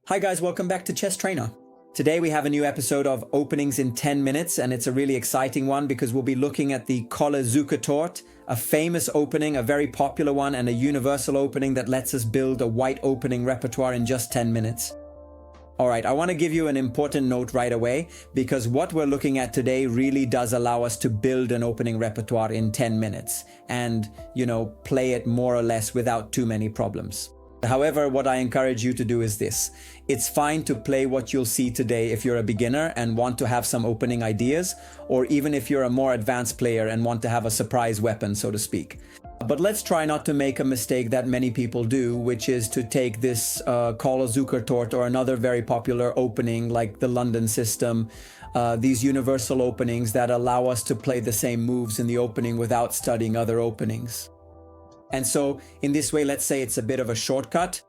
Hi guys, welcome back to ChessTrainer. Today we have a new episode of Openings in 10 minutes, and it's a really exciting one because we'll be looking at the Colle-Zukertort, a famous opening, a very popular one, and a universal opening that lets us build a white opening repertoire in just 10 minutes. Alright, I want to give you an important note right away because what we're looking at today really does allow us to build an opening repertoire in 10 minutes and, play it more or less without too many problems. However, what I encourage you to do is this. It's fine to play what you'll see today if you're a beginner and want to have some opening ideas, or even if you're a more advanced player and want to have a surprise weapon, so to speak. But let's try not to make a mistake that many people do, which is to take this Colle-Zukertort or another very popular opening like the London system, these universal openings that allow us to play the same moves in the opening without studying other openings. And so in this way, let's say it's a bit of a shortcut.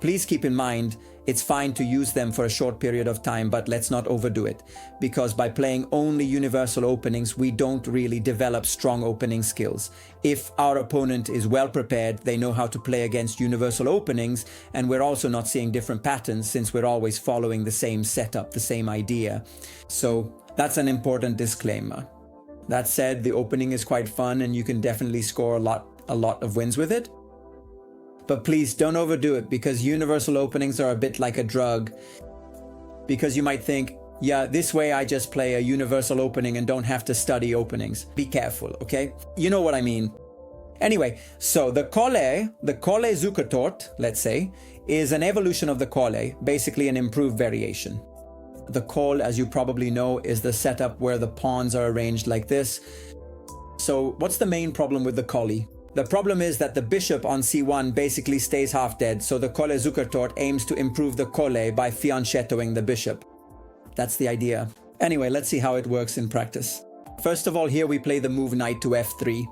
Please keep in mind, it's fine to use them for a short period of time, but let's not overdo it. Because by playing only universal openings, we don't really develop strong opening skills. If our opponent is well prepared, they know how to play against universal openings, and we're also not seeing different patterns since we're always following the same setup, the same idea. So that's an important disclaimer. That said, the opening is quite fun and you can definitely score a lot of wins with it. But please don't overdo it because universal openings are a bit like a drug. Because you might think, yeah, this way I just play a universal opening and don't have to study openings. Be careful, okay? You know what I mean. Anyway, so the Colle-Zukertort, let's say, is an evolution of the Colle, basically an improved variation. The Colle, as you probably know, is the setup where the pawns are arranged like this. So what's the main problem with the Colle? The problem is that the bishop on c1 basically stays half dead, so the Colle-Zukertort aims to improve the Colle by fianchettoing the bishop. That's the idea. Anyway, let's see how it works in practice. First of all, here we play the move knight to f3.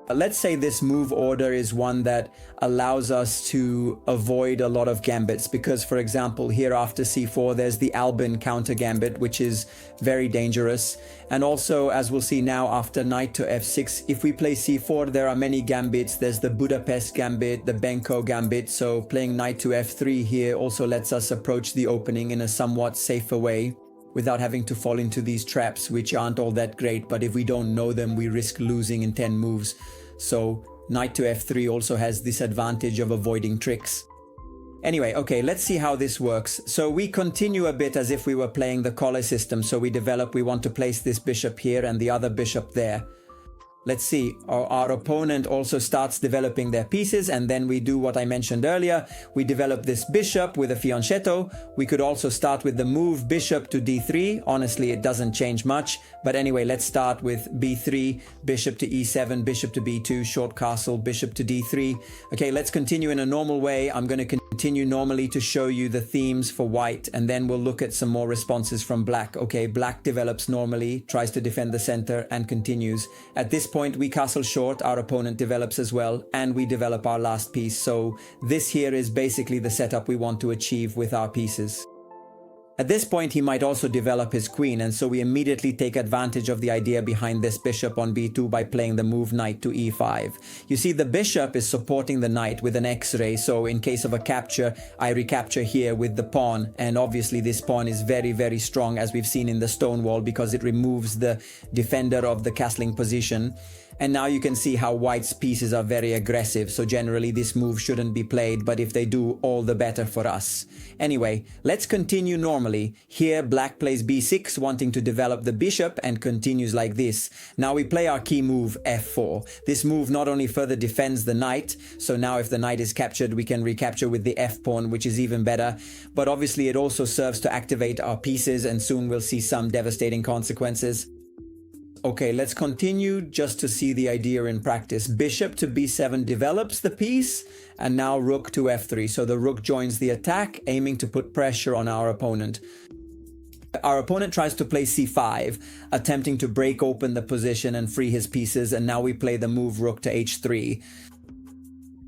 Let's say this move order is one that allows us to avoid a lot of gambits because, for example, here after c4 there's the Albin counter gambit, which is very dangerous. And also, as we'll see now, after knight to f6, if we play c4 there are many gambits. There's the Budapest gambit, the Benko gambit, so playing knight to f3 here also lets us approach the opening in a somewhat safer way without having to fall into these traps, which aren't all that great, but if we don't know them, we risk losing in 10 moves. So knight to f3 also has this advantage of avoiding tricks. Anyway, okay, let's see how this works. So we continue a bit as if we were playing the Colle system. So we want to place this bishop here and the other bishop there. Let's see, our opponent also starts developing their pieces, and then we do what I mentioned earlier. We develop this bishop with a fianchetto. We could also start with the move bishop to d3. Honestly, it doesn't change much. But anyway, let's start with b3, bishop to e7, bishop to b2, short castle, bishop to d3. Okay, let's continue in a normal way. I'm going to continue normally to show you the themes for white, and then we'll look at some more responses from black. Okay, black develops normally, tries to defend the center, and continues. At this point, we castle short, our opponent develops as well, and we develop our last piece. So this here is basically the setup we want to achieve with our pieces. At this point, he might also develop his queen, and so we immediately take advantage of the idea behind this bishop on b2 by playing the move knight to e5. You see, the bishop is supporting the knight with an x-ray, so in case of a capture, I recapture here with the pawn, and obviously this pawn is very, very strong, as we've seen in the stone wall, because it removes the defender of the castling position. And now you can see how white's pieces are very aggressive, so generally this move shouldn't be played, but if they do, all the better for us. Anyway, let's continue normally. Here black plays b6, wanting to develop the bishop, and continues like this. Now we play our key move f4. This move not only further defends the knight, so now if the knight is captured we can recapture with the f-pawn, which is even better, but obviously it also serves to activate our pieces, and soon we'll see some devastating consequences. Okay, let's continue just to see the idea in practice. Bishop to b7 develops the piece, and now rook to f3. So the rook joins the attack, aiming to put pressure on our opponent. Our opponent tries to play c5, attempting to break open the position and free his pieces, and now we play the move rook to h3.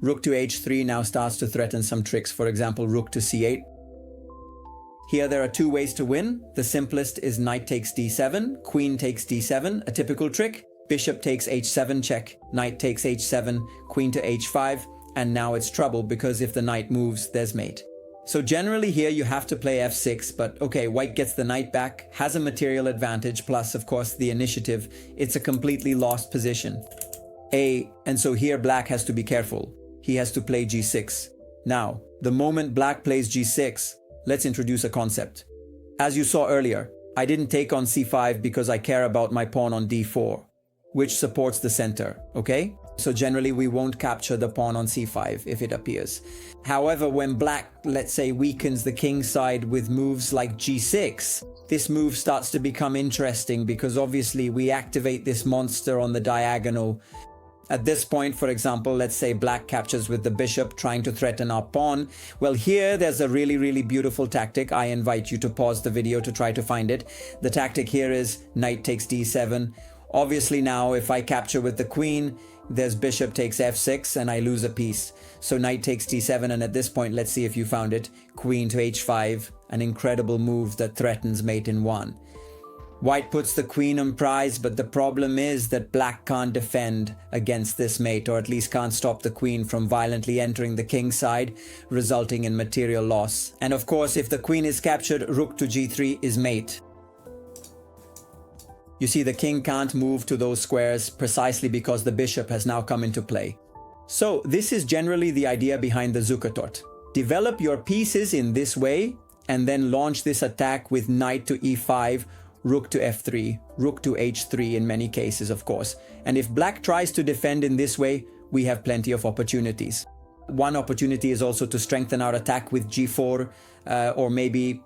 Rook to h3 now starts to threaten some tricks, for example, rook to c8. Here there are two ways to win. The simplest is knight takes d7, queen takes d7, a typical trick. Bishop takes h7 check, knight takes h7, queen to h5, and now it's trouble because if the knight moves, there's mate. So generally here you have to play f6, but okay, white gets the knight back, has a material advantage, plus of course the initiative. It's a completely lost position. And so here black has to be careful. He has to play g6. Now, the moment black plays g6, let's introduce a concept. As you saw earlier, I didn't take on c5 because I care about my pawn on d4, which supports the center, okay? So generally we won't capture the pawn on c5 if it appears. However, when black, let's say, weakens the king side with moves like g6, this move starts to become interesting because obviously we activate this monster on the diagonal. At this point, for example, let's say black captures with the bishop, trying to threaten our pawn. Well, here there's a really beautiful tactic. I invite you to pause the video to try to find it. The tactic here is knight takes d7. Obviously now, if I capture with the queen, there's bishop takes f6 and I lose a piece. So knight takes d7, and at this point, let's see if you found it. Queen to h5, an incredible move that threatens mate in one. White puts the queen on prize, but the problem is that black can't defend against this mate, or at least can't stop the queen from violently entering the king side, resulting in material loss. And of course, if the queen is captured, rook to g3 is mate. You see, the king can't move to those squares precisely because the bishop has now come into play. So this is generally the idea behind the Zukertort. Develop your pieces in this way and then launch this attack with knight to e5, rook to f3, rook to h3 in many cases, of course. And if black tries to defend in this way, we have plenty of opportunities. One opportunity is also to strengthen our attack with g4, or maybe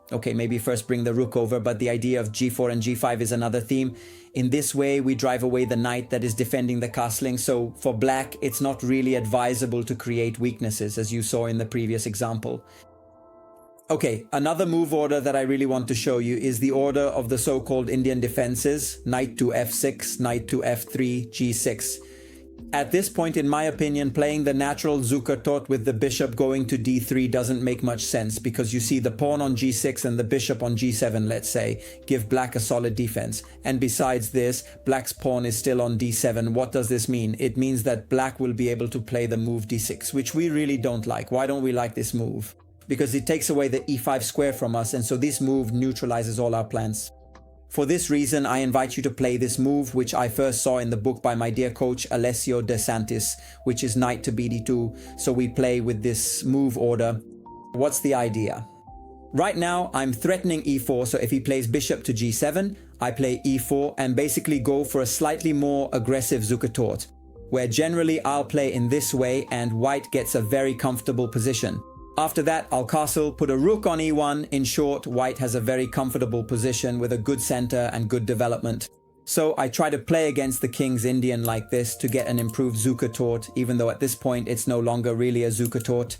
first bring the rook over, but the idea of g4 and g5 is another theme. In this way, we drive away the knight that is defending the castling. So for black, it's not really advisable to create weaknesses, as you saw in the previous example. Okay, another move order that I really want to show you is the order of the so-called Indian defenses: knight to f6, knight to f3, g6. At this point, in my opinion, playing the natural Zukertort with the bishop going to d3 doesn't make much sense, because you see the pawn on g6 and the bishop on g7, let's say, give black a solid defense. And besides this, black's pawn is still on d7. What does this mean? It means that black will be able to play the move d6, which we really don't like. Why don't we like this move? Because it takes away the e5 square from us, and so this move neutralizes all our plans. For this reason, I invite you to play this move, which I first saw in the book by my dear coach Alessio De Santis, which is knight to bd2. So we play with this move order. What's the idea? Right now, I'm threatening e4, so if he plays bishop to g7, I play e4 and basically go for a slightly more aggressive Zukertort, where generally I'll play in this way and white gets a very comfortable position. After that, I'll castle, put a rook on e1. In short, white has a very comfortable position with a good center and good development. So I try to play against the king's Indian like this to get an improved Zukertort, even though at this point it's no longer really a Zukertort.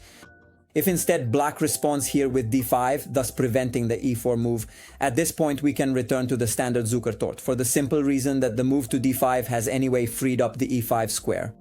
If instead black responds here with d5, thus preventing the e4 move, at this point we can return to the standard Zukertort, for the simple reason that the move to d5 has anyway freed up the e5 square.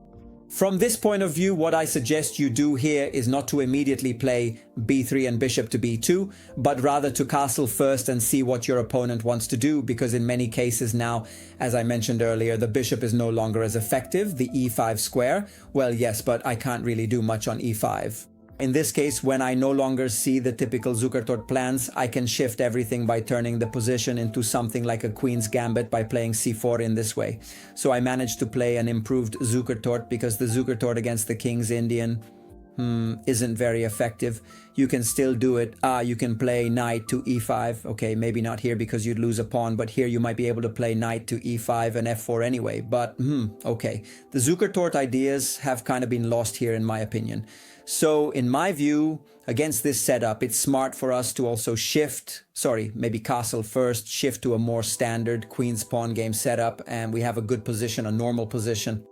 From this point of view, what I suggest you do here is not to immediately play b3 and bishop to b2, but rather to castle first and see what your opponent wants to do, because in many cases now, as I mentioned earlier, the bishop is no longer as effective, the e5 square. Well, yes, but I can't really do much on e5. In this case, when I no longer see the typical Zukertort plans, I can shift everything by turning the position into something like a queen's gambit by playing c4 in this way. So I managed to play an improved Zukertort, because the Zukertort against the king's Indian isn't very effective. You can still do it. You can play knight to e5. Okay, maybe not here because you'd lose a pawn, but here you might be able to play knight to e5 and f4 anyway. But okay, the Zukertort ideas have kind of been lost here in my opinion. So in my view, against this setup, it's smart for us to also maybe castle first, shift to a more standard queen's pawn game setup, and we have a good position, a normal position.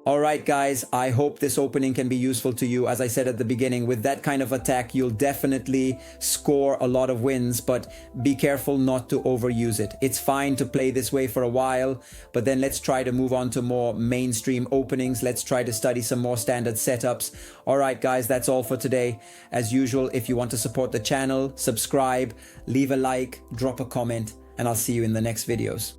Alright guys, I hope this opening can be useful to you. As I said at the beginning, with that kind of attack, you'll definitely score a lot of wins, but be careful not to overuse it. It's fine to play this way for a while, but then let's try to move on to more mainstream openings. Let's try to study some more standard setups. Alright guys, that's all for today. As usual, if you want to support the channel, subscribe, leave a like, drop a comment, and I'll see you in the next videos.